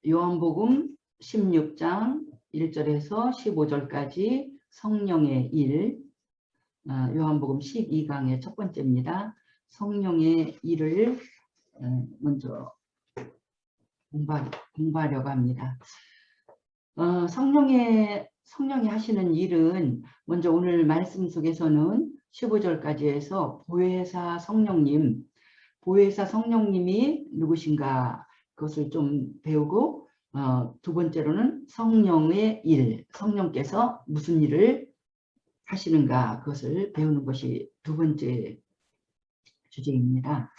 요한복음 16장 1절에서 15절까지 성령의 일, 요한복음 12강의 첫 번째입니다. 성령의 일을 먼저 공부하려고 합니다. 성령이 하시는 일은 먼저 오늘 말씀 속에서는 15절까지 해서 보혜사 성령님이 누구신가 그것을 좀 배우고, 두 번째로는 성령의 일, 성령께서 무슨 일을 하시는가 그것을 배우는 것이 두 번째 주제입니다.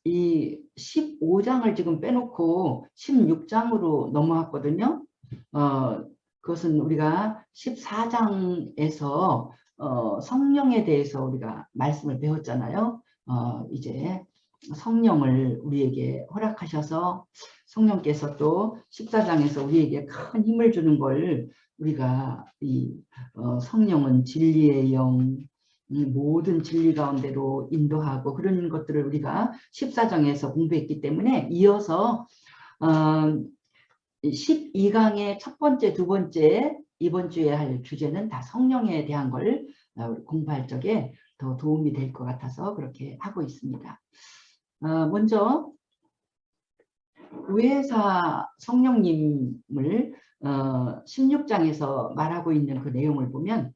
이 15장을 지금 빼놓고 16장으로 넘어왔거든요. 그것은 우리가 14장에서 성령에 대해서 우리가 말씀을 배웠잖아요. 이제 성령을 우리에게 허락하셔서 성령께서 또 14장에서 우리에게 큰 힘을 주는 걸 우리가 성령은 진리의 영, 이 모든 진리 가운데로 인도하고 그런 것들을 우리가 14장에서 공부했기 때문에 이어서 12강의 첫 번째, 두 번째, 이번 주에 할 주제는 다 성령에 대한 걸 공부할 적에 더 도움이 될 것 같아서 그렇게 하고 있습니다. 먼저 보혜사 성령님을 16장에서 말하고 있는 그 내용을 보면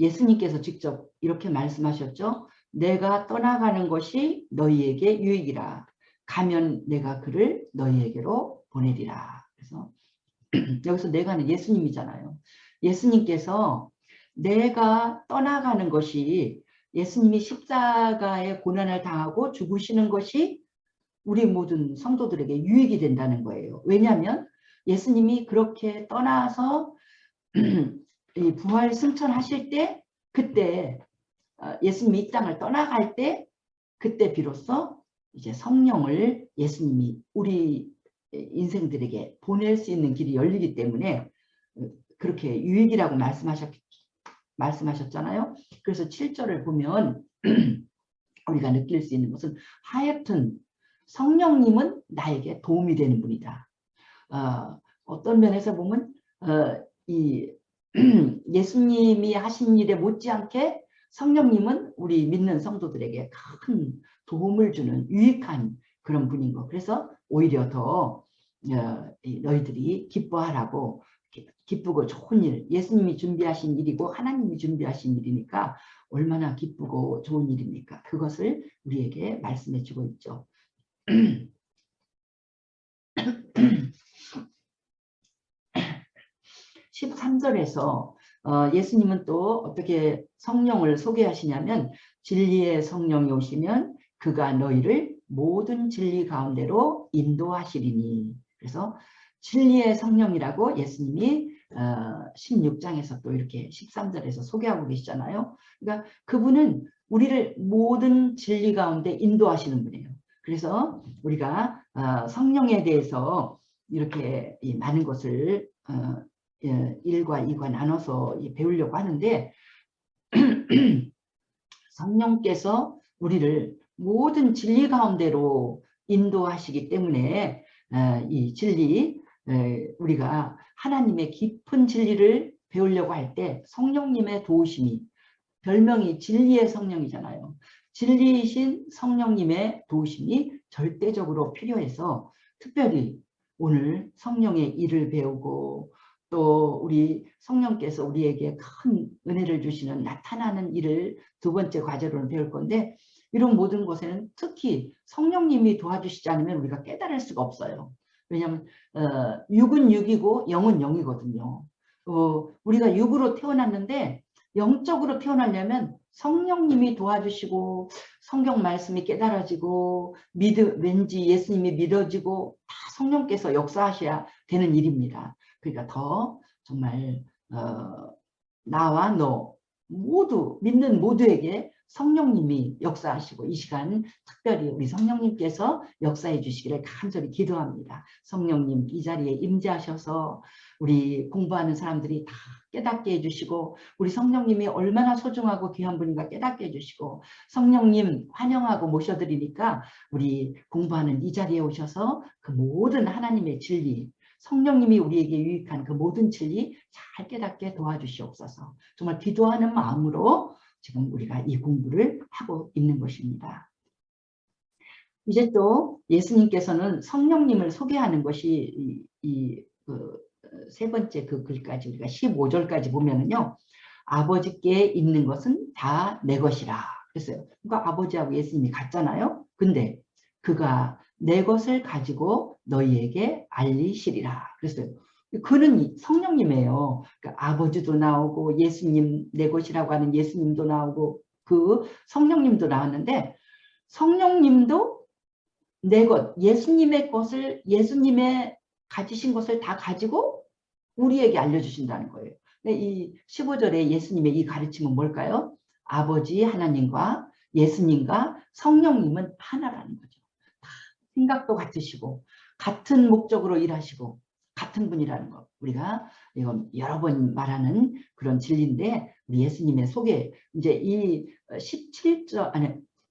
예수님께서 직접 이렇게 말씀하셨죠. 내가 떠나가는 것이 너희에게 유익이라. 가면 내가 그를 너희에게로 보내리라. 그래서 여기서 내가는 예수님이잖아요. 예수님께서 내가 떠나가는 것이, 예수님이 십자가의 고난을 당하고 죽으시는 것이 우리 모든 성도들에게 유익이 된다는 거예요. 왜냐하면 예수님이 그렇게 떠나서 이 부활 승천하실 때, 그때 예수님이 이 땅을 떠나갈 때, 그때 비로소 이제 성령을 예수님이 우리 인생들에게 보낼 수 있는 길이 열리기 때문에 그렇게 유익이라고 말씀하셨잖아요. 그래서 7절을 보면 우리가 느낄 수 있는 것은 하여튼 성령님은 나에게 도움이 되는 분이다. 어떤 면에서 보면 이 예수님이 하신 일에 못지않게 성령님은 우리 믿는 성도들에게 큰 도움을 주는 유익한 그런 분인 거. 그래서 오히려 더 너희들이 기뻐하라고, 기쁘고 좋은 일, 예수님이 준비하신 일이고 하나님이 준비하신 일이니까 얼마나 기쁘고 좋은 일입니까? 그것을 우리에게 말씀해 주고 있죠. 13절에서 예수님은 또 어떻게 성령을 소개하시냐면, 진리의 성령이 오시면 그가 너희를 모든 진리 가운데로 인도하시리니. 그래서 진리의 성령이라고 예수님이 16장에서 또 이렇게 13절에서 소개하고 계시잖아요. 그러니까 그분은 우리를 모든 진리 가운데 인도하시는 분이에요. 그래서 우리가 성령에 대해서 이렇게 많은 것을 1과 2과 나눠서 배우려고 하는데, 성령께서 우리를 모든 진리 가운데로 인도하시기 때문에 이 진리, 우리가 하나님의 깊은 진리를 배우려고 할 때 성령님의 도우심이, 별명이 진리의 성령이잖아요. 진리이신 성령님의 도우심이 절대적으로 필요해서 특별히 오늘 성령의 일을 배우고, 또 우리 성령께서 우리에게 큰 은혜를 주시는 나타나는 일을 두 번째 과제로는 배울 건데, 이런 모든 것에는 특히 성령님이 도와주시지 않으면 우리가 깨달을 수가 없어요. 왜냐하면 육은 육이고 영은 영이거든요. 우리가 육으로 태어났는데 영적으로 태어나려면 성령님이 도와주시고 성경 말씀이 깨달아지고 왠지 예수님이 믿어지고 다 성령께서 역사하셔야 되는 일입니다. 그러니까 더 정말 나와 너, 모두 믿는 모두에게 성령님이 역사하시고 이 시간 특별히 우리 성령님께서 역사해 주시기를 간절히 기도합니다. 성령님 이 자리에 임재하셔서 우리 공부하는 사람들이 다 깨닫게 해주시고 우리 성령님이 얼마나 소중하고 귀한 분인가 깨닫게 해주시고 성령님 환영하고 모셔드리니까 우리 공부하는 이 자리에 오셔서 그 모든 하나님의 진리 성령님이 우리에게 유익한 그 모든 진리 잘 깨닫게 도와주시옵소서. 정말 기도하는 마음으로 지금 우리가 이 공부를 하고 있는 것입니다. 이제 또 예수님께서는 성령님을 소개하는 것이 세 번째 그 글까지 우리가 15절까지 보면은요. 아버지께 있는 것은 다 내 것이라 그랬어요. 그러니까 아버지하고 예수님이 같잖아요. 근데 그가 내 것을 가지고 너희에게 알리시리라 그랬어요. 그는 성령님이에요. 그러니까 아버지도 나오고 예수님 내 것이라고 하는 예수님도 나오고 그 성령님도 나왔는데 성령님도 내 것, 예수님의 것을 예수님의 가지신 것을 다 가지고 우리에게 알려주신다는 거예요. 이 15절에 예수님의 이 가르침은 뭘까요? 아버지 하나님과 예수님과 성령님은 하나라는 거죠. 다 생각도 같으시고 같은 목적으로 일하시고 같은 분이라는 것. 우리가 이건 여러 번 말하는 그런 진리인데 우리 예수님의 소개 이제 이 17절 아니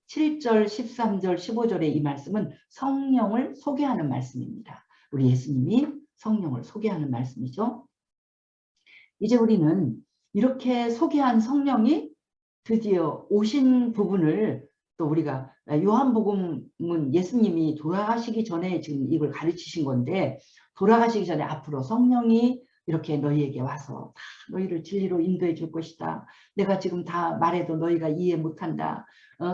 7절, 13절, 15절의 이 말씀은 성령을 소개하는 말씀입니다. 우리 예수님이 성령을 소개하는 말씀이죠. 이제 우리는 이렇게 소개한 성령이 드디어 오신 부분을 또 우리가 요한복음은 예수님이 돌아가시기 전에 지금 이걸 가르치신 건데 돌아가시기 전에 앞으로 성령이 이렇게 너희에게 와서 다 너희를 진리로 인도해 줄 것이다. 내가 지금 다 말해도 너희가 이해 못한다.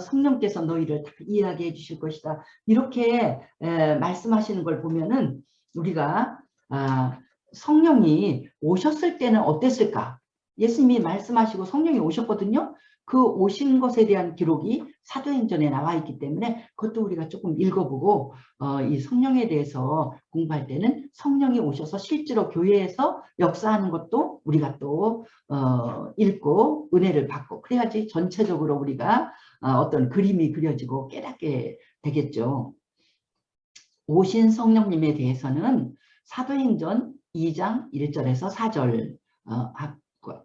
성령께서 너희를 다 이해하게 해주실 것이다. 이렇게 말씀하시는 걸 보면은 우리가 성령이 오셨을 때는 어땠을까? 예수님이 말씀하시고 성령이 오셨거든요. 그 오신 것에 대한 기록이 사도행전에 나와 있기 때문에 그것도 우리가 조금 읽어보고 이 성령에 대해서 공부할 때는 성령이 오셔서 실제로 교회에서 역사하는 것도 우리가 또 읽고 은혜를 받고 그래야지 전체적으로 우리가 어떤 그림이 그려지고 깨닫게 되겠죠. 오신 성령님에 대해서는 사도행전 2장 1절에서 4절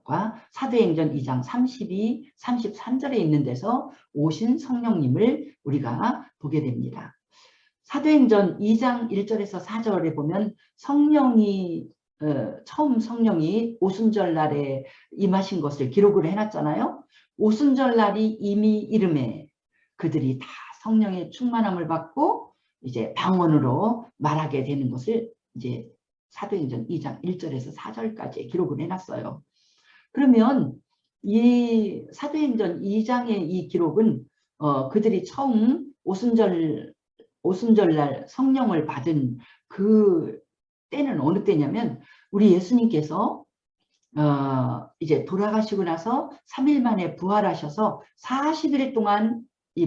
과 사도행전 2장 32, 33절에 있는 데서 오신 성령님을 우리가 보게 됩니다. 사도행전 2장 1절에서 4절에 보면 성령이 처음 성령이 오순절 날에 임하신 것을 기록을 해놨잖아요. 오순절 날이 이미 이름에 그들이 다 성령의 충만함을 받고 이제 방언으로 말하게 되는 것을 이제 사도행전 2장 1절에서 4절까지 기록을 해놨어요. 그러면 이 사도행전 2장의 이 기록은 그들이 처음 오순절날 성령을 받은 그 때는 어느 때냐면 우리 예수님께서 이제 돌아가시고 나서 3일 만에 부활하셔서 40일 동안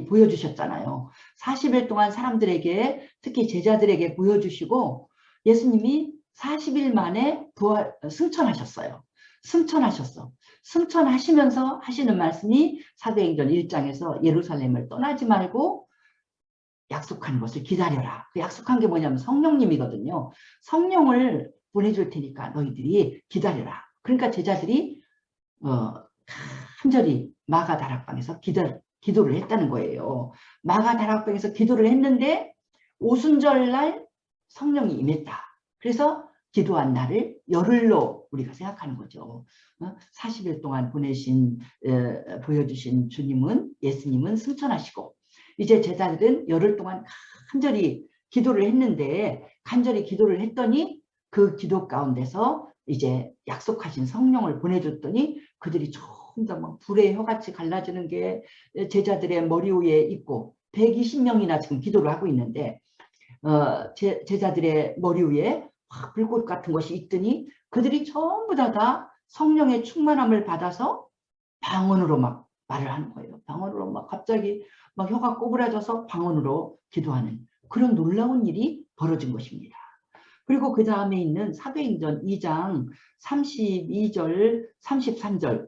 보여주셨잖아요. 40일 동안 사람들에게 특히 제자들에게 보여주시고 예수님이 40일 만에 승천하셨어요. 승천하시면서 하시는 말씀이 사도행전 1장에서 예루살렘을 떠나지 말고 약속한 것을 기다려라. 그 약속한 게 뭐냐면 성령님이거든요. 성령을 보내줄 테니까 너희들이 기다려라. 그러니까 제자들이 간절히 마가 다락방에서 기도를 했다는 거예요. 마가 다락방에서 기도를 했는데 오순절날 성령이 임했다. 그래서 기도한 날을 열흘로 우리가 생각하는 거죠. 40일 동안 보여주신 주님은 예수님은 승천하시고 이제 제자들은 열흘 동안 간절히 기도를 했는데 간절히 기도를 했더니 그 기도 가운데서 이제 약속하신 성령을 보내줬더니 그들이 조금 더 막 불의 혀같이 갈라지는 게 제자들의 머리 위에 있고 120명이나 지금 기도를 하고 있는데 제자들의 머리 위에 불꽃 같은 것이 있더니 그들이 전부 다 성령의 충만함을 받아서 방언으로 막 말을 하는 거예요. 방언으로 막 갑자기 막 혀가 꼬부라져서 방언으로 기도하는 그런 놀라운 일이 벌어진 것입니다. 그리고 그 다음에 있는 사도행전 2장 32절, 33절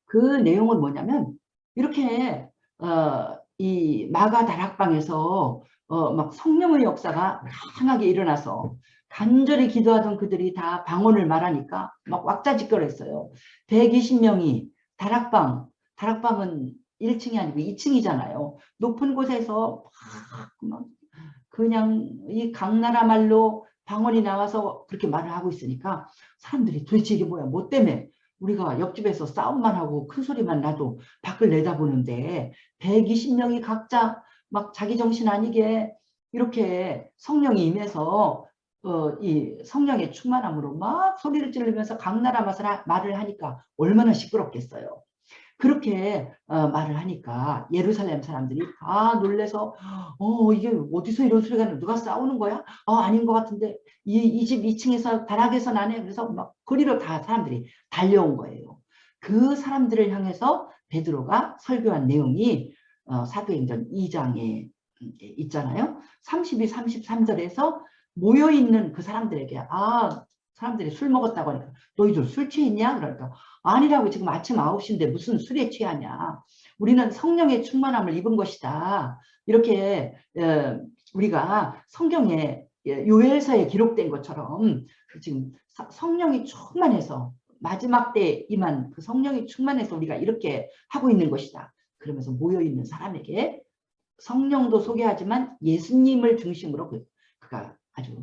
그 내용은 뭐냐면 이렇게 이 마가 다락방에서 막 성령의 역사가 강하게 일어나서 간절히 기도하던 그들이 다 방언을 말하니까 막 왁자지껄했어요. 120명이 다락방은 1층이 아니고 2층이잖아요. 높은 곳에서 막 그냥 이 강나라 말로 방언이 나와서 그렇게 말을 하고 있으니까 사람들이 도대체 이게 뭐야? 뭐 때문에 우리가 옆집에서 싸움만 하고 큰 소리만 나도 밖을 내다보는데 120명이 각자 막 자기 정신 아니게 이렇게 성령이 임해서 이 성령의 충만함으로 막 소리를 지르면서 강나라 말을 하니까 얼마나 시끄럽겠어요. 그렇게 말을 하니까 예루살렘 사람들이 다 놀래서 이게 어디서 이런 소리가 나? 누가 싸우는 거야? 아닌 것 같은데 이 집 2층에서 다락에서 나네. 그래서 막 거리로 다 사람들이 달려온 거예요. 그 사람들을 향해서 베드로가 설교한 내용이 사도행전 2장에 있잖아요. 32, 33절에서 모여있는 그 사람들에게 사람들이 술 먹었다고 하니까 너희들 술 취했냐? 그러니까 아니라고, 지금 아침 9시인데 무슨 술에 취하냐. 우리는 성령의 충만함을 입은 것이다. 이렇게 우리가 성경에 요엘서에 기록된 것처럼 지금 성령이 충만해서 마지막 때 임한 그 성령이 충만해서 우리가 이렇게 하고 있는 것이다. 그러면서 모여있는 사람에게 성령도 소개하지만 예수님을 중심으로 그가 아주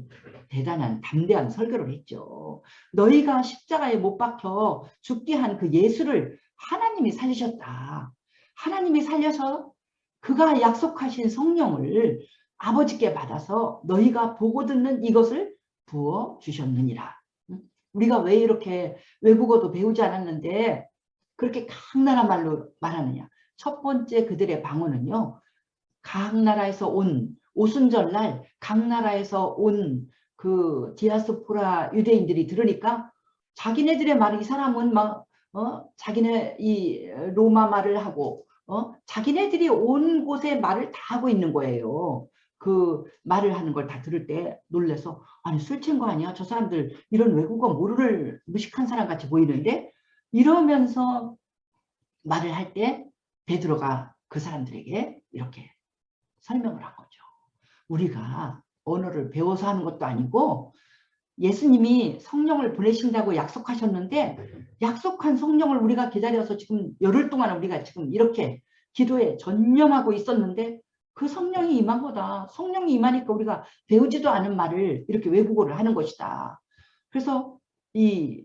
대단한 담대한 설교를 했죠. 너희가 십자가에 못 박혀 죽게 한 그 예수를 하나님이 살리셨다. 하나님이 살려서 그가 약속하신 성령을 아버지께 받아서 너희가 보고 듣는 이것을 부어 주셨느니라. 우리가 왜 이렇게 외국어도 배우지 않았는데 그렇게 각 나라 말로 말하느냐. 첫 번째 그들의 방언은요. 각 나라에서 온 오순절날 각 나라에서 온 그 디아스포라 유대인들이 들으니까 자기네들의 말을, 이 사람은 막 자기네 이 로마 말을 하고 자기네들이 온 곳의 말을 다 하고 있는 거예요. 그 말을 하는 걸 다 들을 때 놀래서 아니 술 취한 거 아니야? 저 사람들 이런 외국어 모르를 무식한 사람 같이 보이는데, 이러면서 말을 할 때 베드로가 그 사람들에게 이렇게 설명을 한 거죠. 우리가 언어를 배워서 하는 것도 아니고 예수님이 성령을 보내신다고 약속하셨는데 약속한 성령을 우리가 기다려서 지금 열흘 동안 우리가 지금 이렇게 기도에 전념하고 있었는데 그 성령이 임한 거다. 성령이 임하니까 우리가 배우지도 않은 말을 이렇게 외국어를 하는 것이다. 그래서 이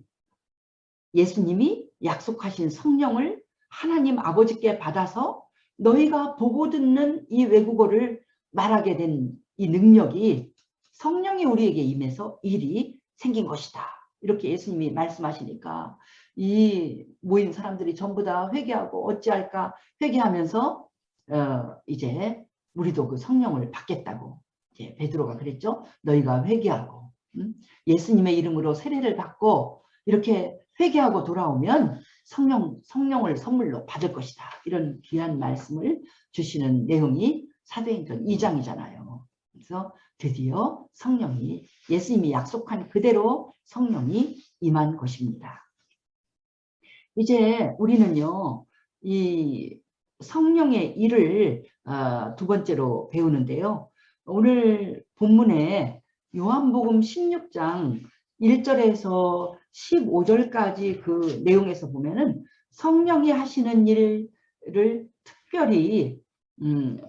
예수님이 약속하신 성령을 하나님 아버지께 받아서 너희가 보고 듣는 이 외국어를 말하게 된 이 능력이 성령이 우리에게 임해서 일이 생긴 것이다. 이렇게 예수님이 말씀하시니까 이 모인 사람들이 전부 다 회개하고 어찌할까 회개하면서 이제 우리도 그 성령을 받겠다고 이제 베드로가 그랬죠. 너희가 회개하고 예수님의 이름으로 세례를 받고 이렇게 회개하고 돌아오면 성령을 선물로 받을 것이다. 이런 귀한 말씀을 주시는 내용이 사도행전 2장이잖아요. 그래서 드디어 성령이, 예수님이 약속한 그대로 성령이 임한 것입니다. 이제 우리는요, 이 성령의 일을 두 번째로 배우는데요. 오늘 본문에 요한복음 16장 1절에서 15절까지 그 내용에서 보면은 성령이 하시는 일을 특별히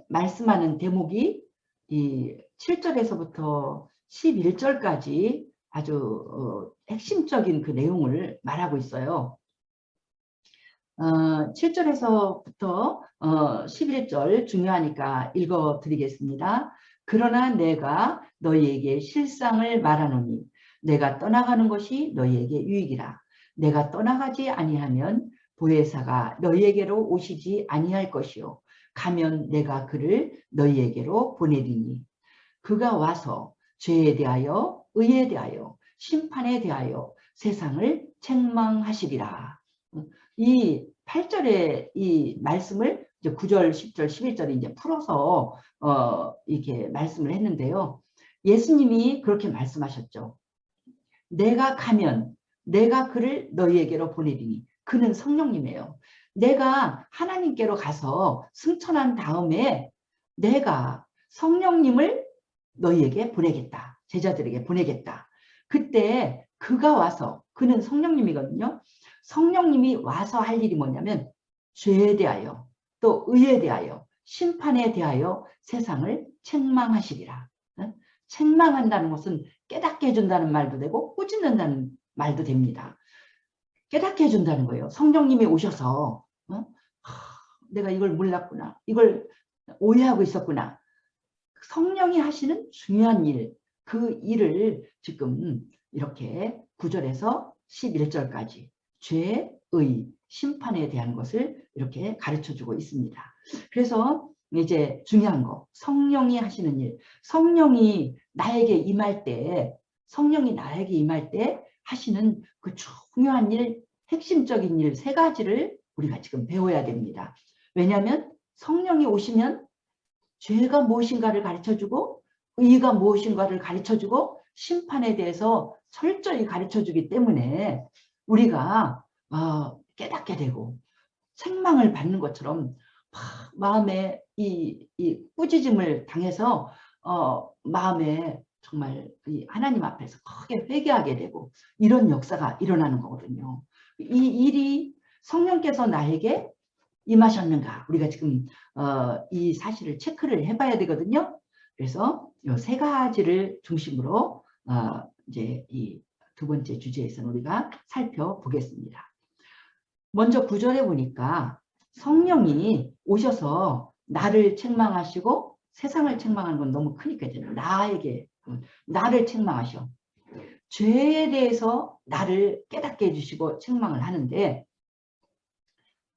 말씀하는 대목이 이 7절에서부터 11절까지 아주 핵심적인 그 내용을 말하고 있어요. 7절에서부터 11절 중요하니까 읽어드리겠습니다. 그러나 내가 너희에게 실상을 말하노니 내가 떠나가는 것이 너희에게 유익이라. 내가 떠나가지 아니하면 보혜사가 너희에게로 오시지 아니할 것이요 가면 내가 그를 너희에게로 보내리니 그가 와서 죄에 대하여 의에 대하여 심판에 대하여 세상을 책망하시리라. 이 8절의 이 말씀을 이제 9절, 10절, 11절이 이제 풀어서 이렇게 말씀을 했는데요. 예수님이 그렇게 말씀하셨죠. 내가 가면 내가 그를 너희에게로 보내리니, 그는 성령님이에요. 내가 하나님께로 가서 승천한 다음에 내가 성령님을 너희에게 보내겠다. 제자들에게 보내겠다. 그때 그가 와서, 그는 성령님이거든요. 성령님이 와서 할 일이 뭐냐면 죄에 대하여 또 의에 대하여 심판에 대하여 세상을 책망하시리라. 책망한다는 것은 깨닫게 해준다는 말도 되고 꾸짖는다는 말도 됩니다. 깨닫게 해준다는 거예요. 성령님이 오셔서 내가 이걸 몰랐구나. 이걸 오해하고 있었구나. 성령이 하시는 중요한 일, 그 일을 지금 이렇게 9절에서 11절까지 죄, 의, 심판에 대한 것을 이렇게 가르쳐주고 있습니다. 그래서 이제 중요한 거, 성령이 하시는 일, 성령이 나에게 임할 때 하시는 그 중요한 일, 핵심적인 일 세 가지를 우리가 지금 배워야 됩니다. 왜냐하면 성령이 오시면 죄가 무엇인가를 가르쳐주고 의가 무엇인가를 가르쳐주고 심판에 대해서 철저히 가르쳐주기 때문에 우리가 깨닫게 되고 책망을 받는 것처럼 마음에 이 꾸짖음을 당해서 마음에 정말 이 하나님 앞에서 크게 회개하게 되고 이런 역사가 일어나는 거거든요. 이 일이 성령께서 나에게 임하셨는가, 우리가 지금 이 사실을 체크를 해봐야 되거든요. 그래서 이 세 가지를 중심으로 이제 이 두 번째 주제에서는 우리가 살펴보겠습니다. 먼저 9절에 보니까 성령이 오셔서 나를 책망하시고, 세상을 책망하는 건 너무 크니까 나에게 나를 책망하셔. 죄에 대해서 나를 깨닫게 해주시고 책망을 하는데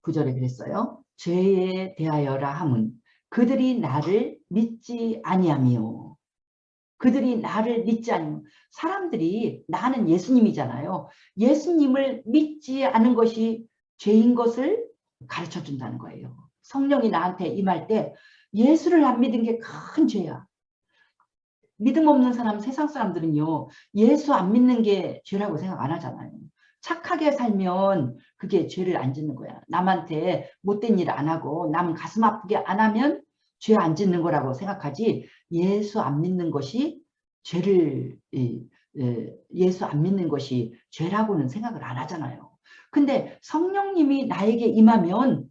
9절에 그랬어요. 죄에 대하여라 함은 그들이 나를 믿지 아니하며. 그들이 나를 믿지 않으면, 사람들이, 나는 예수님이잖아요. 예수님을 믿지 않은 것이 죄인 것을 가르쳐 준다는 거예요. 성령이 나한테 임할 때 예수를 안 믿은 게 큰 죄야. 믿음 없는 사람, 세상 사람들은요, 예수 안 믿는 게 죄라고 생각 안 하잖아요. 착하게 살면 그게 죄를 안 짓는 거야. 남한테 못된 일 안 하고 남 가슴 아프게 안 하면 죄 안 짓는 거라고 생각하지, 예수 안 믿는 것이 죄를, 예수 안 믿는 것이 죄라고는 생각을 안 하잖아요. 근데 성령님이 나에게 임하면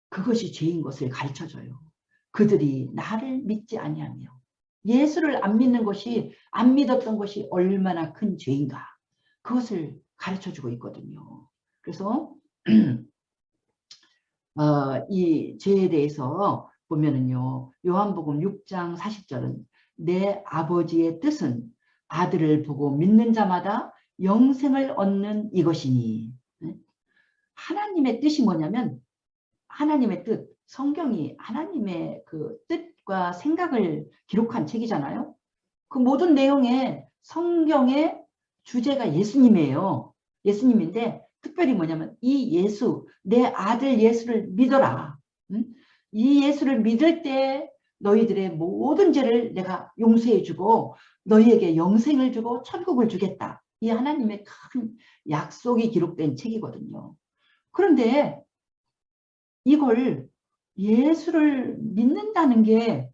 그것이 죄인 것을 가르쳐줘요. 그들이 나를 믿지 아니하며. 예수를 안 믿는 것이, 안 믿었던 것이 얼마나 큰 죄인가, 그것을 가르쳐주고 있거든요. 그래서 이 죄에 대해서 보면은요, 요한복음 6장 40절은 내 아버지의 뜻은 아들을 보고 믿는 자마다 영생을 얻는 이것이니. 하나님의 뜻이 뭐냐면, 하나님의 뜻, 성경이 하나님의 그 뜻과 생각을 기록한 책이잖아요. 그 모든 내용에 성경의 주제가 예수님이에요. 예수님인데 특별히 뭐냐면 이 예수, 내 아들 예수를 믿어라. 이 예수를 믿을 때 너희들의 모든 죄를 내가 용서해 주고 너희에게 영생을 주고 천국을 주겠다. 이 하나님의 큰 약속이 기록된 책이거든요. 그런데 이걸, 예수를 믿는다는 게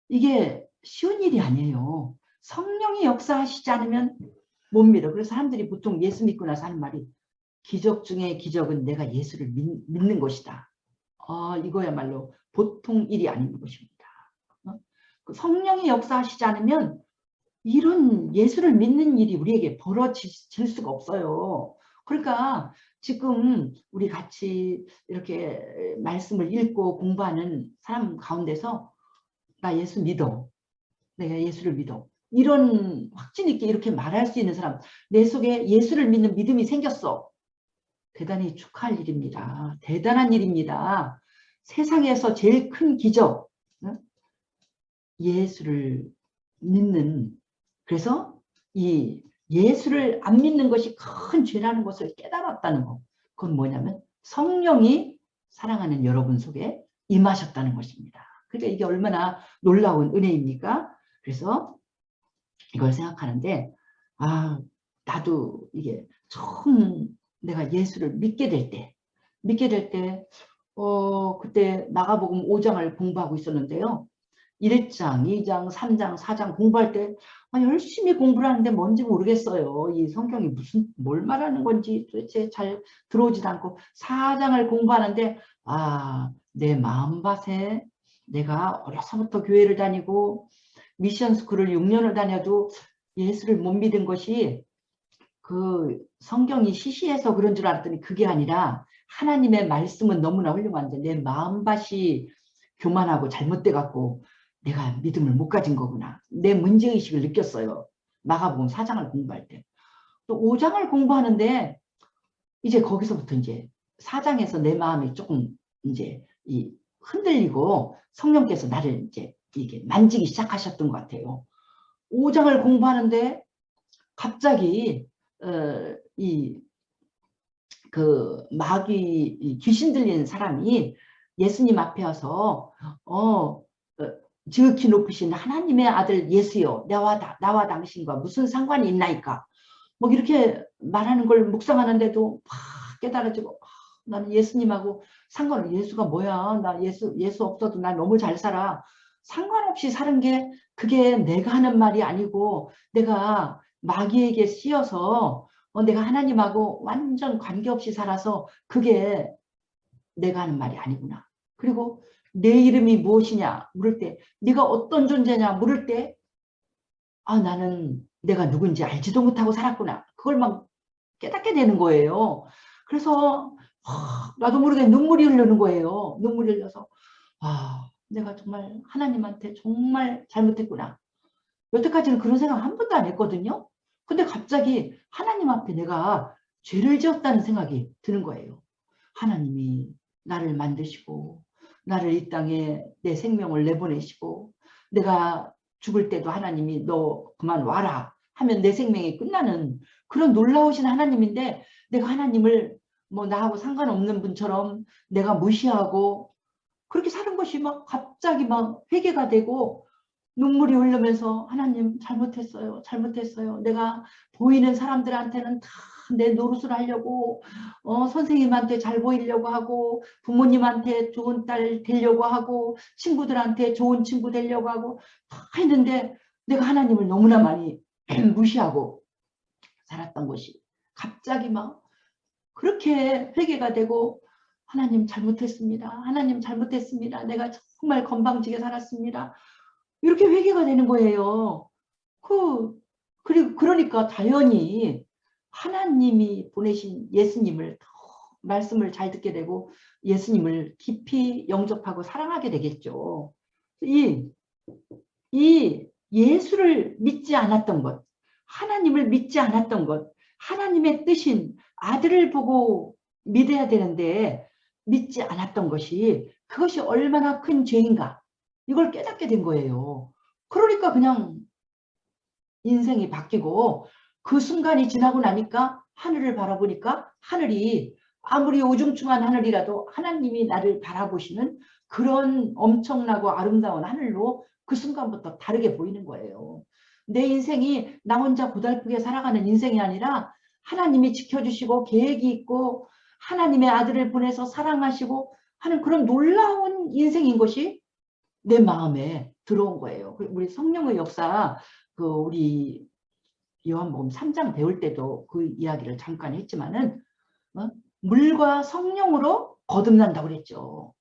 이게 쉬운 일이 아니에요. 성령이 역사하시지 않으면 못 믿어. 그래서 사람들이 보통 예수 믿고 나서 하는 말이, 기적 중에 기적은 내가 예수를 믿는 것이다. 이거야말로 보통 일이 아닌 것입니다. 성령이 역사하시지 않으면 이런 예수를 믿는 일이 우리에게 벌어질 수가 없어요. 그러니까 지금 우리 같이 이렇게 말씀을 읽고 공부하는 사람 가운데서 나 예수 믿어, 내가 예수를 믿어, 이런 확신 있게 이렇게 말할 수 있는 사람, 내 속에 예수를 믿는 믿음이 생겼어. 대단히 축하할 일입니다. 대단한 일입니다. 세상에서 제일 큰 기적, 예수를 믿는, 그래서 이 예수를 안 믿는 것이 큰 죄라는 것을 깨달았다는 것. 그건 뭐냐면 성령이 사랑하는 여러분 속에 임하셨다는 것입니다. 그러니까 이게 얼마나 놀라운 은혜입니까? 그래서 이걸 생각하는데, 나도 이게 처음 내가 예수를 믿게 될 때, 믿게 될 때, 그때 마가복음 5장을 공부하고 있었는데요. 1장, 2장, 3장, 4장 공부할 때 열심히 공부를 하는데 뭔지 모르겠어요. 이 성경이 뭘 말하는 건지 도대체 잘 들어오지도 않고 4장을 공부하는데 내 마음밭에 내가 어려서부터 교회를 다니고 미션 스쿨을 6년을 다녀도 예수를 못 믿은 것이 그 성경이 시시해서 그런 줄 알았더니 그게 아니라 하나님의 말씀은 너무나 훌륭한데 내 마음밭이 교만하고 잘못돼 갖고 내가 믿음을 못 가진 거구나. 내 문제의식을 느꼈어요. 마가복음 4장을 공부할 때. 또 5장을 공부하는데 이제 거기서부터 이제 4장에서 내 마음이 조금 이제 흔들리고 성령께서 나를 이제 이게 만지기 시작하셨던 것 같아요. 5장을 공부하는데 갑자기 그 마귀 귀신 들린 사람이 예수님 앞에 와서 지극히 높으신 하나님의 아들 예수여 나와 당신과 무슨 상관이 있나이까 뭐 이렇게 말하는 걸 묵상하는데도 막 깨달아지고 나는 예수님하고 예수가 뭐야 나 예수 없어도 나 너무 잘 살아 상관없이 사는 게 그게 내가 하는 말이 아니고 내가 마귀에게 씌어서 내가 하나님하고 완전 관계없이 살아서 그게 내가 하는 말이 아니구나. 그리고 내 이름이 무엇이냐 물을 때 네가 어떤 존재냐 물을 때 나는 내가 누군지 알지도 못하고 살았구나. 그걸 막 깨닫게 되는 거예요. 그래서 나도 모르게 눈물이 흐르는 거예요. 눈물이 흘려서 내가 정말 하나님한테 정말 잘못했구나. 여태까지는 그런 생각 한 번도 안 했거든요. 근데 갑자기 하나님 앞에 내가 죄를 지었다는 생각이 드는 거예요. 하나님이 나를 만드시고 나를 이 땅에 내 생명을 내보내시고 내가 죽을 때도 하나님이 너 그만 와라 하면 내 생명이 끝나는 그런 놀라우신 하나님인데 내가 하나님을 뭐 나하고 상관없는 분처럼 내가 무시하고 그렇게 사는 것이 막 갑자기 막 회개가 되고 눈물이 흐르면서 하나님 잘못했어요. 잘못했어요. 내가 보이는 사람들한테는 다 내 노릇을 하려고 선생님한테 잘 보이려고 하고 부모님한테 좋은 딸 되려고 하고 친구들한테 좋은 친구 되려고 하고 다 했는데 내가 하나님을 너무나 많이 무시하고 살았던 것이 갑자기 막 그렇게 회개가 되고 하나님 잘못했습니다. 하나님 잘못했습니다. 내가 정말 건방지게 살았습니다. 이렇게 회개가 되는 거예요. 그리고 그러니까 당연히 하나님이 보내신 예수님을 말씀을 잘 듣게 되고 예수님을 깊이 영접하고 사랑하게 되겠죠. 이 예수를 믿지 않았던 것, 하나님을 믿지 않았던 것, 하나님의 뜻인 아들을 보고 믿어야 되는데 믿지 않았던 것이 그것이 얼마나 큰 죄인가 이걸 깨닫게 된 거예요. 그러니까 그냥 인생이 바뀌고 그 순간이 지나고 나니까 하늘을 바라보니까 하늘이 아무리 우중충한 하늘이라도 하나님이 나를 바라보시는 그런 엄청나고 아름다운 하늘로 그 순간부터 다르게 보이는 거예요. 내 인생이 나 혼자 고달프게 살아가는 인생이 아니라 하나님이 지켜주시고 계획이 있고 하나님의 아들을 보내서 사랑하시고 하는 그런 놀라운 인생인 것이 내 마음에 들어온 거예요. 우리 성령의 역사 우리 요한복음 3장 배울 때도 그 이야기를 잠깐 했지만은 물과 성령으로 거듭난다고 그랬죠.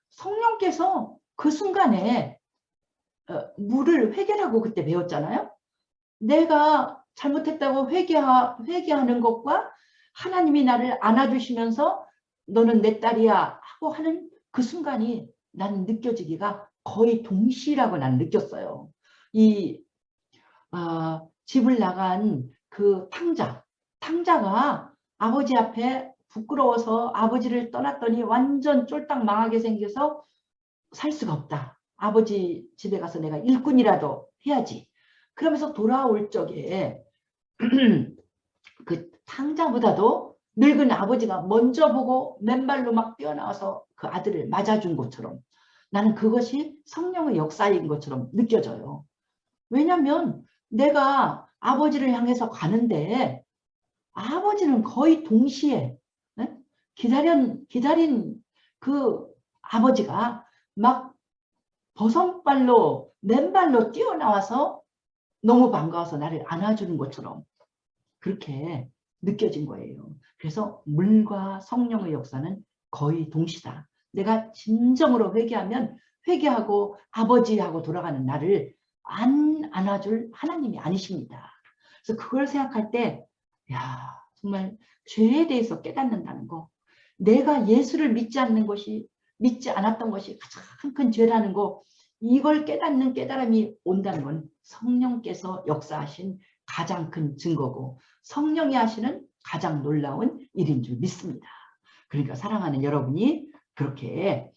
성령께서 그 순간에 물을 회개라고 그때 배웠잖아요. 내가 잘못했다고 회개하는 것과 하나님이 나를 안아주시면서 너는 내 딸이야 하고 하는 그 순간이 나는 느껴지기가 거의 동시라고 나는 느꼈어요. 집을 나간 그 탕자가 아버지 앞에 부끄러워서 아버지를 떠났더니 완전 쫄딱 망하게 생겨서 살 수가 없다. 아버지 집에 가서 내가 일꾼이라도 해야지. 그러면서 돌아올 적에 그 탕자보다도 늙은 아버지가 먼저 보고 맨발로 막 뛰어나와서 그 아들을 맞아준 것처럼 나는 그것이 성령의 역사인 것처럼 느껴져요. 왜냐하면 내가 아버지를 향해서 가는데 아버지는 거의 동시에 기다린 그 아버지가 막 버선발로 맨발로 뛰어나와서 너무 반가워서 나를 안아주는 것처럼 그렇게 느껴진 거예요. 그래서 물과 성령의 역사는 거의 동시다. 내가 진정으로 회개하면 회개하고 아버지하고 돌아가는 나를 안아줄 하나님이 아니십니다. 그래서 그걸 생각할 때 야, 정말 죄에 대해서 깨닫는다는 거, 내가 예수를 믿지 않는 것이, 믿지 않았던 것이 가장 큰 죄라는 거, 이걸 깨닫는 깨달음이 온다는 건 성령께서 역사하신 가장 큰 증거고 성령이 하시는 가장 놀라운 일인 줄 믿습니다. 그러니까 사랑하는 여러분이 그렇게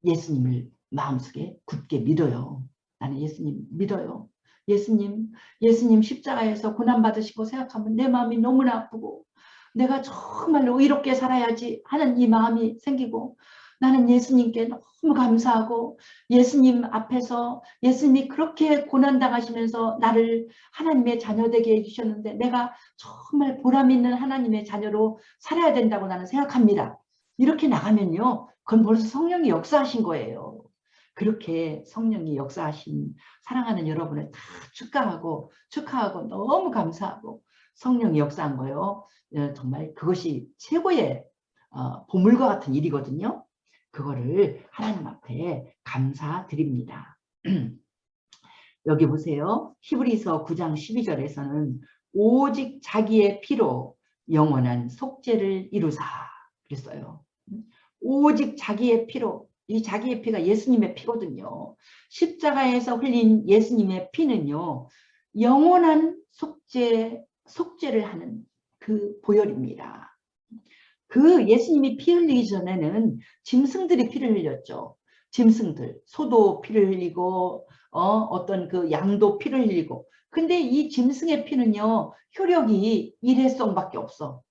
예수님을 마음속에 굳게 믿어요. 나는 예수님 믿어요. 예수님 십자가에서 고난받으시고 생각하면 내 마음이 너무나 아프고 내가 정말로 의롭게 살아야지 하는 이 마음이 생기고 나는 예수님께 너무 감사하고 예수님 앞에서 예수님이 그렇게 고난당하시면서 나를 하나님의 자녀 되게 해주셨는데 내가 정말 보람 있는 하나님의 자녀로 살아야 된다고 나는 생각합니다. 이렇게 나가면요. 그건 벌써 성령이 역사하신 거예요. 그렇게 성령이 역사하신 사랑하는 여러분을 다 축하하고 너무 감사하고 성령이 역사한 거예요. 정말 그것이 최고의 보물과 같은 일이거든요. 그거를 하나님 앞에 감사드립니다. 여기 보세요. 히브리서 9장 12절에서는 오직 자기의 피로 영원한 속죄를 이루사 그랬어요. 오직 자기의 피로, 이 자기의 피가 예수님의 피거든요. 십자가에서 흘린 예수님의 피는요. 영원한 속죄를 하는 그 보혈입니다. 그 예수님이 피 흘리기 전에는 짐승들이 피를 흘렸죠. 짐승들, 소도 피를 흘리고 어떤 그 양도 피를 흘리고 근데 이 짐승의 피는요. 효력이 일회성밖에 없어.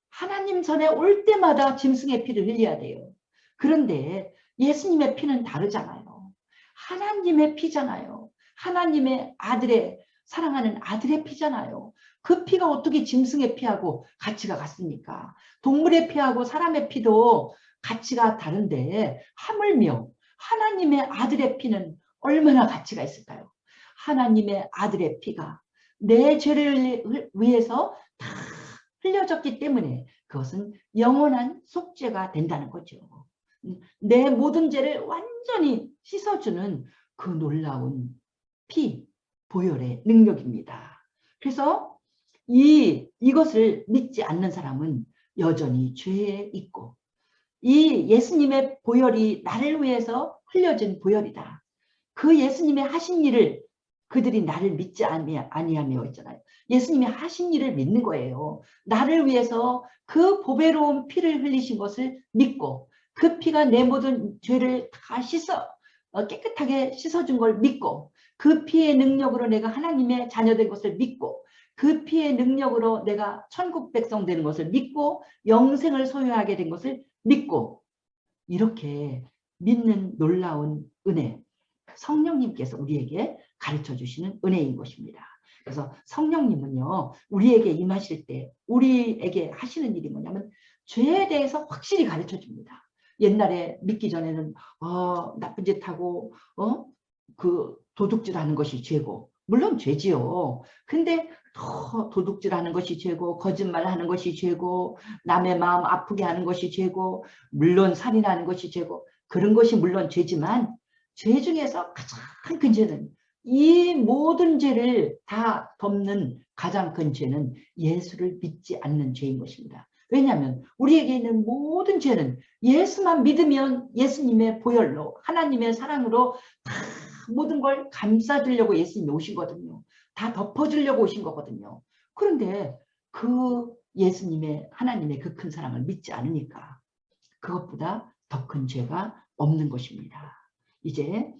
하나님 전에 올 때마다 짐승의 피를 흘려야 돼요. 그런데 예수님의 피는 다르잖아요. 하나님의 피잖아요. 하나님의 아들의 사랑하는 아들의 피잖아요. 그 피가 어떻게 짐승의 피하고 가치가 같습니까? 동물의 피하고 사람의 피도 가치가 다른데 하물며 하나님의 아들의 피는 얼마나 가치가 있을까요? 하나님의 아들의 피가 내 죄를 위해서 다 흘려졌기 때문에 그것은 영원한 속죄가 된다는 거죠. 내 모든 죄를 완전히 씻어주는 그 놀라운 피, 보혈의 능력입니다. 그래서 이것을 믿지 않는 사람은 여전히 죄에 있고 이 예수님의 보혈이 나를 위해서 흘려진 보혈이다. 그 예수님의 하신 일을 그들이 나를 믿지 아니하며 있잖아요. 예수님이 하신 일을 믿는 거예요. 나를 위해서 그 보배로운 피를 흘리신 것을 믿고 그 피가 내 모든 죄를 다 깨끗하게 씻어준 걸 믿고 그 피의 능력으로 내가 하나님의 자녀 된 것을 믿고 그 피의 능력으로 내가 천국 백성 되는 것을 믿고 영생을 소유하게 된 것을 믿고 이렇게 믿는 놀라운 은혜 성령님께서 우리에게 가르쳐 주시는 은혜인 것입니다. 그래서 성령님은요 우리에게 임하실 때 우리에게 하시는 일이 뭐냐면 죄에 대해서 확실히 가르쳐 줍니다. 옛날에 믿기 전에는 나쁜 짓 하고 그 도둑질하는 것이 죄고 물론 죄지요. 근데 도둑질하는 것이 죄고 거짓말하는 것이 죄고 남의 마음 아프게 하는 것이 죄고 물론 살인하는 것이 죄고 그런 것이 물론 죄지만 죄 중에서 가장 큰 죄는 이 모든 죄를 다 덮는 가장 큰 죄는 예수를 믿지 않는 죄인 것입니다. 왜냐하면 우리에게 있는 모든 죄는 예수만 믿으면 예수님의 보혈로 하나님의 사랑으로 다 모든 걸 감싸주려고 예수님이 오신 거거든요. 다 덮어주려고 오신 거거든요. 그런데 그 예수님의 하나님의 그 큰 사랑을 믿지 않으니까 그것보다 더 큰 죄가 없는 것입니다. 이제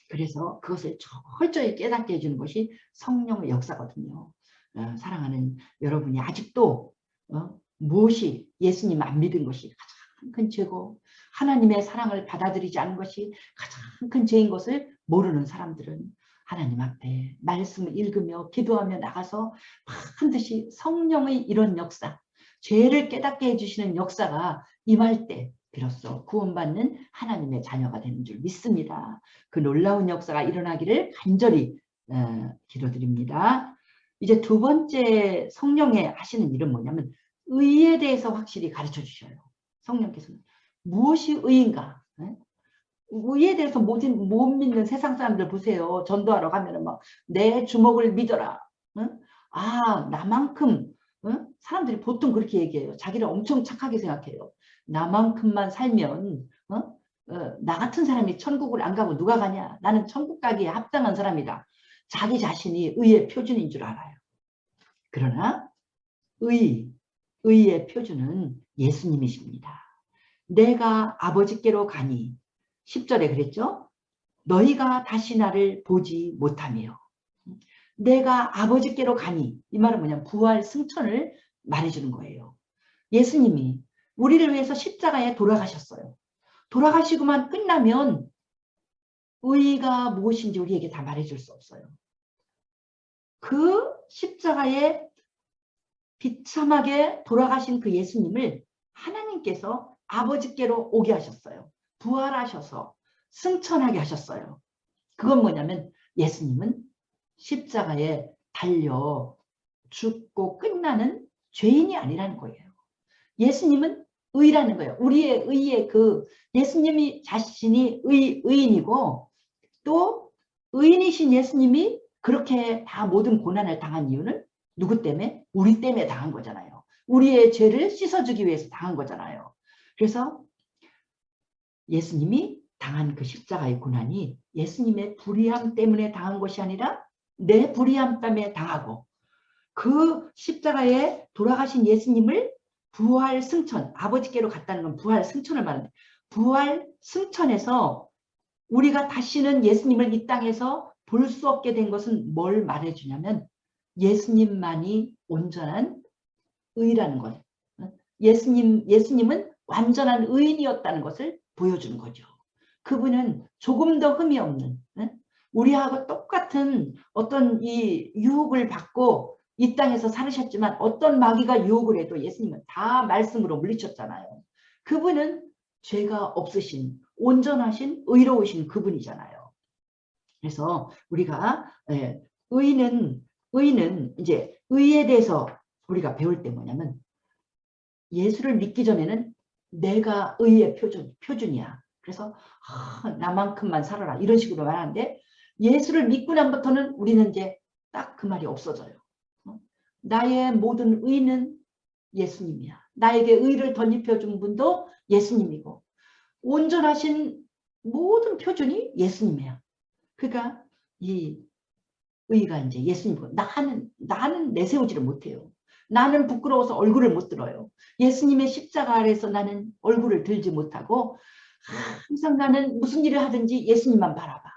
그래서 그것을 철저히 깨닫게 해주는 것이 성령의 역사거든요. 사랑하는 여러분이 아직도 무엇이 예수님 안 믿은 것이 가장 큰 죄고 하나님의 사랑을 받아들이지 않은 것이 가장 큰 죄인 것을 모르는 사람들은 하나님 앞에 말씀을 읽으며 기도하며 나가서 반드시 성령의 이런 역사 죄를 깨닫게 해주시는 역사가 임할 때 비로소 구원받는 하나님의 자녀가 되는 줄 믿습니다. 그 놀라운 역사가 일어나기를 간절히 기도드립니다. 이제 두 번째 성령의 하시는 일은 뭐냐면 의에 대해서 확실히 가르쳐 주셔요. 성령께서는 무엇이 의인가? 의에 대해서 못 믿는 세상 사람들 보세요. 전도하러 가면은 막 내 주먹을 믿어라. 아, 나만큼 사람들이 보통 그렇게 얘기해요. 자기를 엄청 착하게 생각해요. 나만큼만 살면 나 같은 사람이 천국을 안 가고 누가 가냐? 나는 천국 가기에 합당한 사람이다. 자기 자신이 의의 표준인 줄 알아요. 그러나 의의 표준은 예수님이십니다. 내가 아버지께로 가니 10절에 그랬죠? 너희가 다시 나를 보지 못하며 내가 아버지께로 가니 이 말은 뭐냐면 부활 승천을 말해주는 거예요. 예수님이 우리를 위해서 십자가에 돌아가셨어요. 돌아가시고만 끝나면 의가 무엇인지 우리에게 다 말해줄 수 없어요. 그 십자가에 비참하게 돌아가신 그 예수님을 하나님께서 아버지께로 오게 하셨어요. 부활하셔서 승천하게 하셨어요. 그건 뭐냐면 예수님은 십자가에 달려 죽고 끝나는 죄인이 아니라는 거예요. 예수님은 의라는 거예요. 우리의 의의 예수님이 자신이 의인이고 또 의인이신 예수님이 그렇게 다 모든 고난을 당한 이유는 누구 때문에? 우리 때문에 당한 거잖아요. 우리의 죄를 씻어주기 위해서 당한 거잖아요. 그래서 예수님이 당한 그 십자가의 고난이 예수님의 불의함 때문에 당한 것이 아니라 내 불의함 때문에 당하고 그 십자가에 돌아가신 예수님을 부활 승천, 아버지께로 갔다는 건 부활 승천을 말하는데 부활 승천에서 우리가 다시는 예수님을 이 땅에서 볼 수 없게 된 것은 뭘 말해주냐면 예수님만이 온전한 의라는 것. 예수님은 완전한 의인이었다는 것을 보여주는 거죠. 그분은 조금 더 흠이 없는 우리하고 똑같은 어떤 이 유혹을 받고 이 땅에서 살으셨지만 어떤 마귀가 유혹을 해도 예수님은 다 말씀으로 물리쳤잖아요. 그분은 죄가 없으신 온전하신 의로우신 그분이잖아요. 그래서 우리가 의인은 이제 의에 대해서 우리가 배울 때 뭐냐면 예수를 믿기 전에는 내가 의의 표준이야. 그래서 나만큼만 살아라 이런 식으로 말하는데 예수를 믿고 난부터는 우리는 이제 딱 그 말이 없어져요. 나의 모든 의는 예수님이야. 나에게 의를 덧입혀준 분도 예수님이고 온전하신 모든 표준이 예수님이야. 그러니까 이 의가 이제 예수님이고 나는 내세우지를 못해요. 나는 부끄러워서 얼굴을 못 들어요. 예수님의 십자가 아래서 나는 얼굴을 들지 못하고 항상 나는 무슨 일을 하든지 예수님만 바라봐.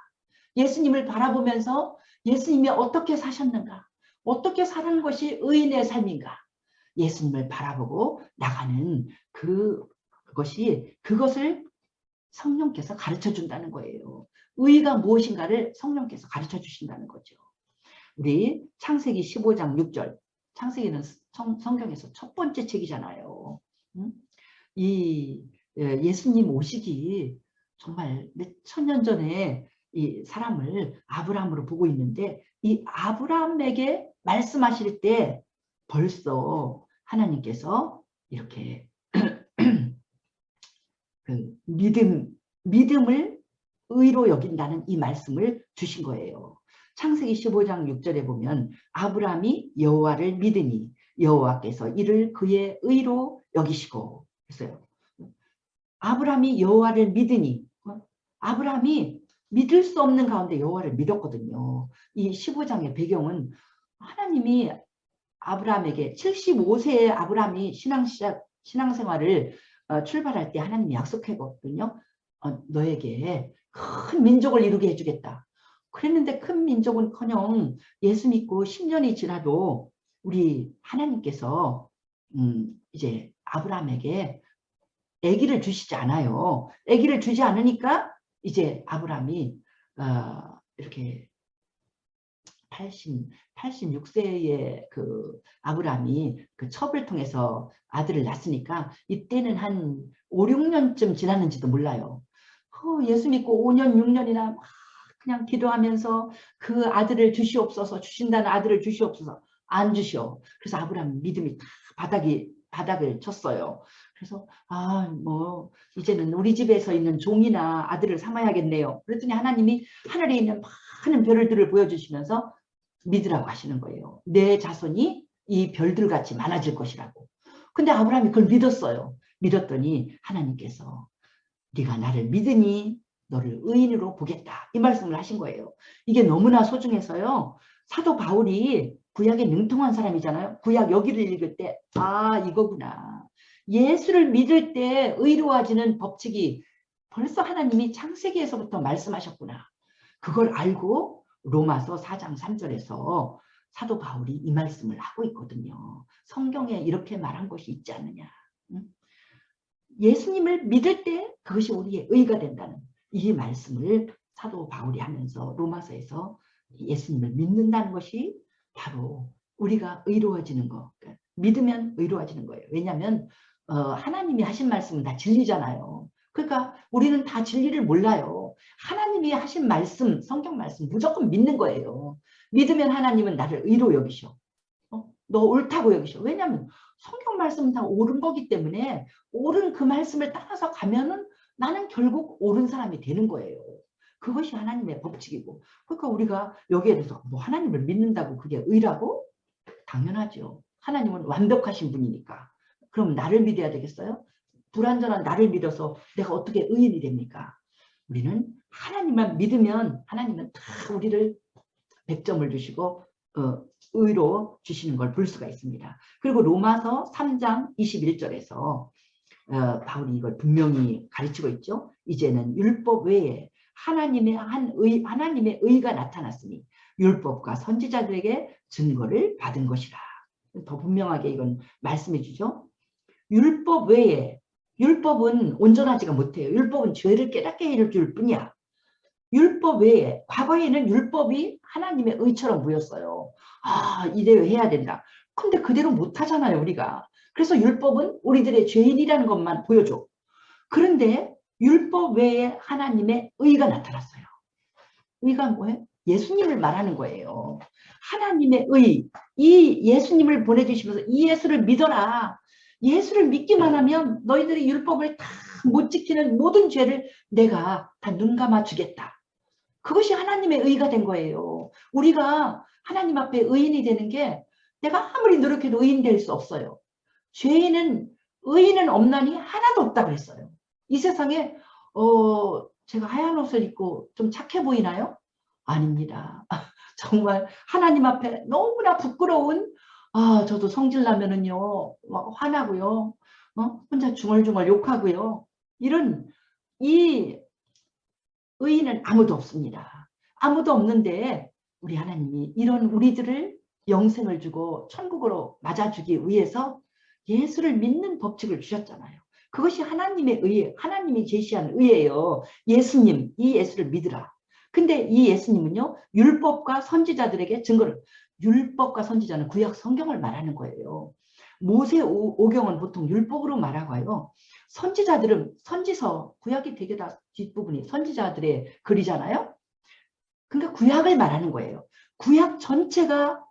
예수님을 바라보면서 예수님이 어떻게 사셨는가? 어떻게 사는 것이 의인의 삶인가? 예수님을 바라보고 나가는 그것을 성령께서 가르쳐 준다는 거예요. 의가 무엇인가를 성령께서 가르쳐 주신다는 거죠. 우리 창세기 15장 6절. 창세기는 성경에서 첫 번째 책이잖아요. 이 예수님 오시기 정말 몇 천 년 전에 이 사람을 아브라함으로 보고 있는데 이 아브라함에게 말씀하실 때 벌써 하나님께서 이렇게 그 믿음을 의로 여긴다는 이 말씀을 주신 거예요. 창세기 15장 6절에 보면 아브라함이 여호와를 믿으니 여호와께서 이를 그의 의로 여기시고 했어요. 아브라함이 여호와를 믿으니 아브라함이 믿을 수 없는 가운데 여호와를 믿었거든요. 이 15장의 배경은 하나님이 아브라함에게 75세의 아브라함이 신앙생활을 출발할 때 하나님이 약속했거든요. 너에게 큰 민족을 이루게 해주겠다. 그랬는데 큰 민족은커녕 예수 믿고 10년이 지나도 우리 하나님께서 이제 아브라함에게 아기를 주시지 않아요. 아기를 주지 않으니까 이제 아브라함이 이렇게 86세의 그 아브라함이 그 첩을 통해서 아들을 낳았으니까 이때는 한 5, 6년쯤 지났는지도 몰라요. 예수 믿고 5년, 6년이나 그냥 기도하면서 그 아들을 주시옵소서, 주신다는 아들을 주시옵소서, 안 주시오. 그래서 아브라함 믿음이 다 바닥을 쳤어요. 그래서 뭐 이제는 우리 집에서 있는 종이나 아들을 삼아야겠네요. 그랬더니 하나님이 하늘에 있는 많은 별들을 보여주시면서 믿으라고 하시는 거예요. 내 자손이 이 별들 같이 많아질 것이라고. 근데 아브라함이 그걸 믿었어요. 믿었더니 하나님께서 네가 나를 믿으니 너를 의인으로 보겠다. 이 말씀을 하신 거예요. 이게 너무나 소중해서요. 사도 바울이 구약에 능통한 사람이잖아요. 구약 여기를 읽을 때 이거구나. 예수를 믿을 때 의로워지는 법칙이 벌써 하나님이 창세기에서부터 말씀하셨구나. 그걸 알고 로마서 4장 3절에서 사도 바울이 이 말씀을 하고 있거든요. 성경에 이렇게 말한 것이 있지 않느냐. 예수님을 믿을 때 그것이 우리의 의가 된다는 이 말씀을 사도 바울이 하면서 로마서에서 예수님을 믿는다는 것이 바로 우리가 의로워지는 거. 그러니까 믿으면 의로워지는 거예요. 왜냐하면 하나님이 하신 말씀은 다 진리잖아요. 그러니까 우리는 다 진리를 몰라요. 하나님이 하신 말씀, 성경 말씀 무조건 믿는 거예요. 믿으면 하나님은 나를 의로 여기셔. 너 옳다고 여기셔. 왜냐하면 성경 말씀은 다 옳은 거기 때문에 옳은 그 말씀을 따라서 가면은 나는 결국 옳은 사람이 되는 거예요. 그것이 하나님의 법칙이고. 그러니까 우리가 여기에 대해서 뭐 하나님을 믿는다고 그게 의라고? 당연하죠. 하나님은 완벽하신 분이니까. 그럼 나를 믿어야 되겠어요? 불완전한 나를 믿어서 내가 어떻게 의인이 됩니까? 우리는 하나님만 믿으면 하나님은 다 우리를 100점을 주시고 의로 주시는 걸 볼 수가 있습니다. 그리고 로마서 3장 21절에서 바울이 이걸 분명히 가르치고 있죠. 이제는 율법 외에 하나님의 의가 나타났으니 율법과 선지자들에게 증거를 받은 것이라. 더 분명하게 이건 말씀해 주죠. 율법 외에, 율법은 온전하지가 못해요. 율법은 죄를 깨닫게 해줄 뿐이야. 율법 외에, 과거에는 율법이 하나님의 의처럼 보였어요. 이대로 해야 된다. 근데 그대로 못하잖아요, 우리가. 그래서 율법은 우리들의 죄인이라는 것만 보여줘. 그런데 율법 외에 하나님의 의가 나타났어요. 의가 뭐예요? 예수님을 말하는 거예요. 하나님의 의, 이 예수님을 보내주시면서 이 예수를 믿어라. 예수를 믿기만 하면 너희들이 율법을 다 못 지키는 모든 죄를 내가 다 눈 감아 주겠다. 그것이 하나님의 의가 된 거예요. 우리가 하나님 앞에 의인이 되는 게 내가 아무리 노력해도 의인 될 수 없어요. 의인은 없나니 하나도 없다 그랬어요. 이 세상에 제가 하얀 옷을 입고 좀 착해 보이나요? 아닙니다. 정말 하나님 앞에 너무나 부끄러운 저도 성질 나면은요 막 화나고요. 혼자 중얼중얼 욕하고요. 이 의인은 아무도 없습니다. 아무도 없는데 우리 하나님이 이런 우리들을 영생을 주고 천국으로 맞아주기 위해서 예수를 믿는 법칙을 주셨잖아요. 그것이 하나님의 의, 하나님이 제시한 의예요. 예수님, 이 예수를 믿으라. 근데 이 예수님은요, 율법과 선지자들에게 증거를, 율법과 선지자는 구약 성경을 말하는 거예요. 모세 오경은 보통 율법으로 말하고요. 선지자들은 선지서, 구약이 되게 다 뒷부분이 선지자들의 글이잖아요. 그러니까 구약을 말하는 거예요. 구약 전체가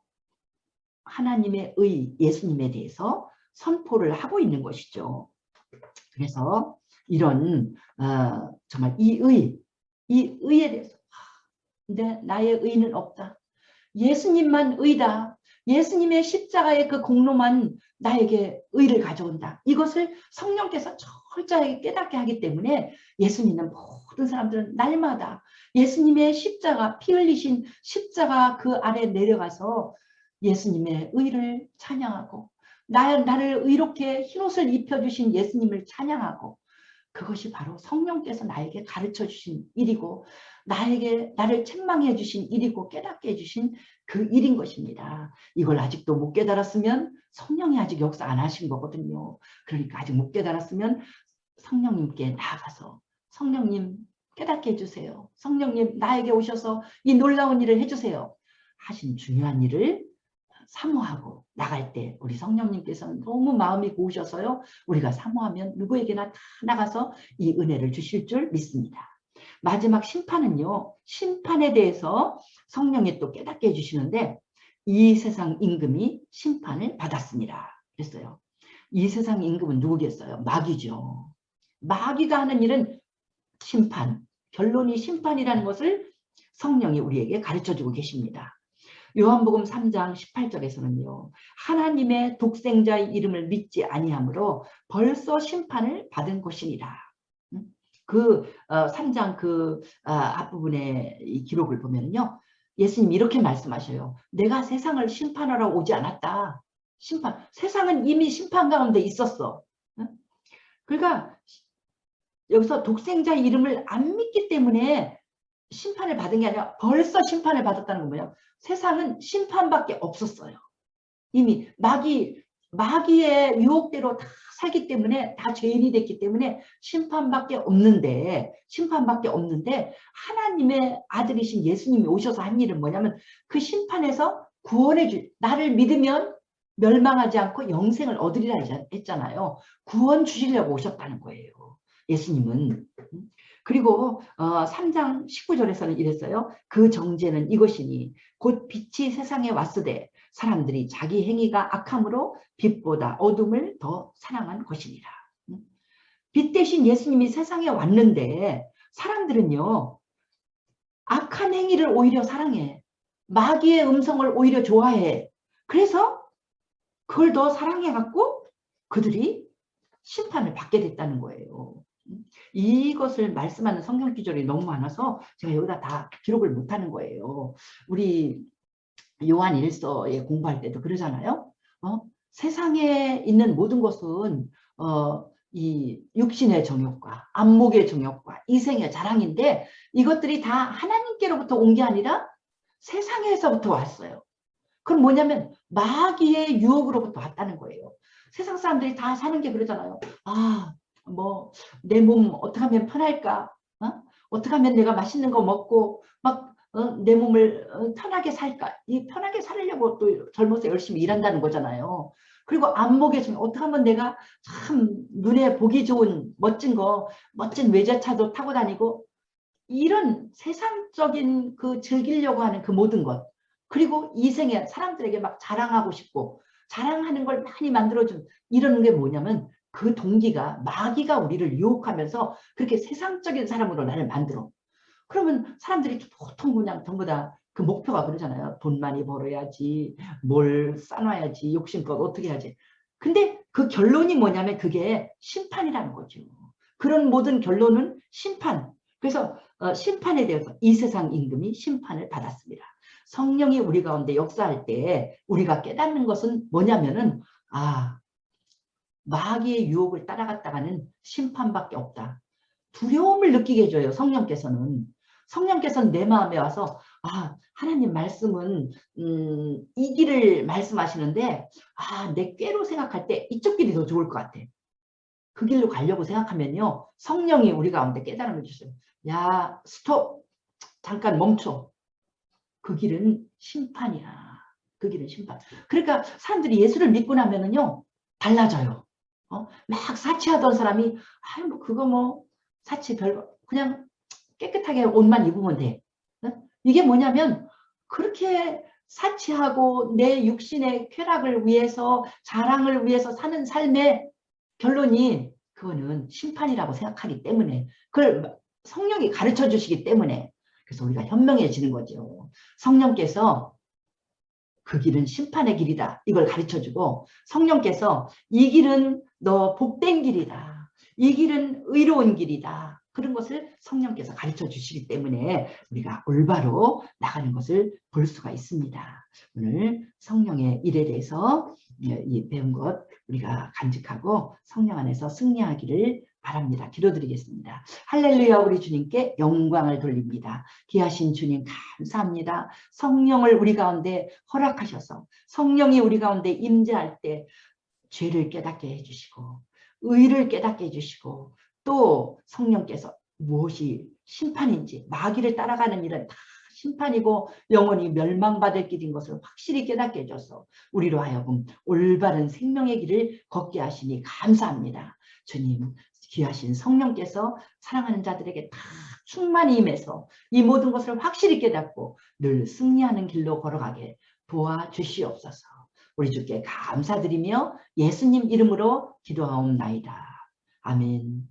하나님의 의, 예수님에 대해서 선포를 하고 있는 것이죠. 그래서 이런 정말 이 의에 대해서 근데 나의 의는 없다. 예수님만 의다. 예수님의 십자가의 그 공로만 나에게 의를 가져온다. 이것을 성령께서 철저하게 깨닫게 하기 때문에 예수님은 모든 사람들은 날마다 예수님의 십자가, 피 흘리신 십자가 그 아래 내려가서 예수님의 의를 찬양하고 나를 의롭게 흰옷을 입혀주신 예수님을 찬양하고 그것이 바로 성령께서 나에게 가르쳐 주신 일이고 나를 책망해 주신 일이고 깨닫게 해주신 그 일인 것입니다. 이걸 아직도 못 깨달았으면 성령이 아직 역사 안 하신 거거든요. 그러니까 아직 못 깨달았으면 성령님께 나아가서 성령님 깨닫게 해주세요. 성령님 나에게 오셔서 이 놀라운 일을 해주세요. 하신 중요한 일을 사모하고 나갈 때 우리 성령님께서는 너무 마음이 고우셔서요. 우리가 사모하면 누구에게나 다 나가서 이 은혜를 주실 줄 믿습니다. 마지막 심판은요. 심판에 대해서 성령이 또 깨닫게 해주시는데 이 세상 임금이 심판을 받았습니다. 그랬어요. 이 세상 임금은 누구겠어요? 마귀죠. 마귀가 하는 일은 심판, 결론이 심판이라는 것을 성령이 우리에게 가르쳐주고 계십니다. 요한복음 3장 18절에서는요. 하나님의 독생자의 이름을 믿지 아니하므로 벌써 심판을 받은 것이니라. 그 3장 그 앞부분의 이 기록을 보면요. 예수님이 이렇게 말씀하셔요. 내가 세상을 심판하러 오지 않았다. 심판. 세상은 이미 심판 가운데 있었어. 그러니까 여기서 독생자의 이름을 안 믿기 때문에 심판을 받은 게 아니라 벌써 심판을 받았다는 건 뭐예요? 세상은 심판밖에 없었어요. 이미 마귀의 유혹대로 다 살기 때문에 다 죄인이 됐기 때문에 심판밖에 없는데 하나님의 아들이신 예수님이 오셔서 한 일은 뭐냐면 그 심판에서 구원해 나를 믿으면 멸망하지 않고 영생을 얻으리라 했잖아요. 구원 주시려고 오셨다는 거예요. 예수님은. 그리고 3장 19절에서는 이랬어요. 그 정죄는 이것이니 곧 빛이 세상에 왔으되 사람들이 자기 행위가 악함으로 빛보다 어둠을 더 사랑한 것이니라. 빛 대신 예수님이 세상에 왔는데 사람들은요. 악한 행위를 오히려 사랑해. 마귀의 음성을 오히려 좋아해. 그래서 그걸 더 사랑해갖고 그들이 심판을 받게 됐다는 거예요. 이것을 말씀하는 성경 기절이 너무 많아서 제가 여기다 다 기록을 못하는 거예요. 우리 요한 1서에 공부할 때도 그러잖아요. 세상에 있는 모든 것은 이 육신의 정욕과 안목의 정욕과 이생의 자랑인데 이것들이 다 하나님께로부터 온 게 아니라 세상에서부터 왔어요. 그건 뭐냐면 마귀의 유혹으로부터 왔다는 거예요. 세상 사람들이 다 사는 게 그러잖아요. 뭐 내 몸 어떻게 하면 편할까? 어떻게 하면 내가 맛있는 거 먹고 막 내 몸을 편하게 살까? 이 편하게 살려고 또 젊어서 열심히 일한다는 거잖아요. 그리고 안목에 좀 어떻게 하면 내가 참 눈에 보기 좋은 멋진 외제차도 타고 다니고 이런 세상적인 그 즐기려고 하는 그 모든 것 그리고 이생에 사람들에게 막 자랑하고 싶고 자랑하는 걸 많이 만들어준 이런 게 뭐냐면 그 동기가 마귀가 우리를 유혹하면서 그렇게 세상적인 사람으로 나를 만들어. 그러면 사람들이 보통 그냥 전부 다 그 목표가 그러잖아요. 돈 많이 벌어야지, 뭘 싸놔야지, 욕심껏 어떻게 해야지. 근데 그 결론이 뭐냐면 그게 심판이라는 거죠. 그런 모든 결론은 심판. 그래서 심판에 대해서 이 세상 임금이 심판을 받았습니다. 성령이 우리 가운데 역사할 때 우리가 깨닫는 것은 뭐냐면은 마귀의 유혹을 따라갔다가는 심판밖에 없다. 두려움을 느끼게 해줘요. 성령께서는 내 마음에 와서 하나님 말씀은 이 길을 말씀하시는데 내 꾀로 생각할 때 이쪽 길이 더 좋을 것 같아. 그 길로 가려고 생각하면요. 성령이 우리 가운데 깨달음을 주세요. 야 스톱 잠깐 멈춰. 그 길은 심판이야. 그 길은 심판. 그러니까 사람들이 예수를 믿고 나면은요. 달라져요. 막 사치하던 사람이 뭐 그거 뭐 사치 별거 그냥 깨끗하게 옷만 입으면 돼. 이게 뭐냐면 그렇게 사치하고 내 육신의 쾌락을 위해서 자랑을 위해서 사는 삶의 결론이 그거는 심판이라고 생각하기 때문에 그걸 성령이 가르쳐 주시기 때문에 그래서 우리가 현명해지는 거죠. 성령께서 그 길은 심판의 길이다. 이걸 가르쳐주고 성령께서 이 길은 너 복된 길이다. 이 길은 의로운 길이다. 그런 것을 성령께서 가르쳐 주시기 때문에 우리가 올바로 나가는 것을 볼 수가 있습니다. 오늘 성령의 일에 대해서 이 배운 것 우리가 간직하고 성령 안에서 승리하기를 바랍니다. 기도드리겠습니다. 할렐루야. 우리 주님께 영광을 돌립니다. 귀하신 주님 감사합니다. 성령을 우리 가운데 허락하셔서 성령이 우리 가운데 임재할 때 죄를 깨닫게 해주시고 의를 깨닫게 해주시고 또 성령께서 무엇이 심판인지 마귀를 따라가는 일은 다 심판이고 영원히 멸망받을 길인 것을 확실히 깨닫게 해줘서 우리로 하여금 올바른 생명의 길을 걷게 하시니 감사합니다. 주님, 귀하신 성령께서 사랑하는 자들에게 다 충만히 임해서 이 모든 것을 확실히 깨닫고 늘 승리하는 길로 걸어가게 도와주시옵소서. 우리 주께 감사드리며 예수님 이름으로 기도하옵나이다. 아멘.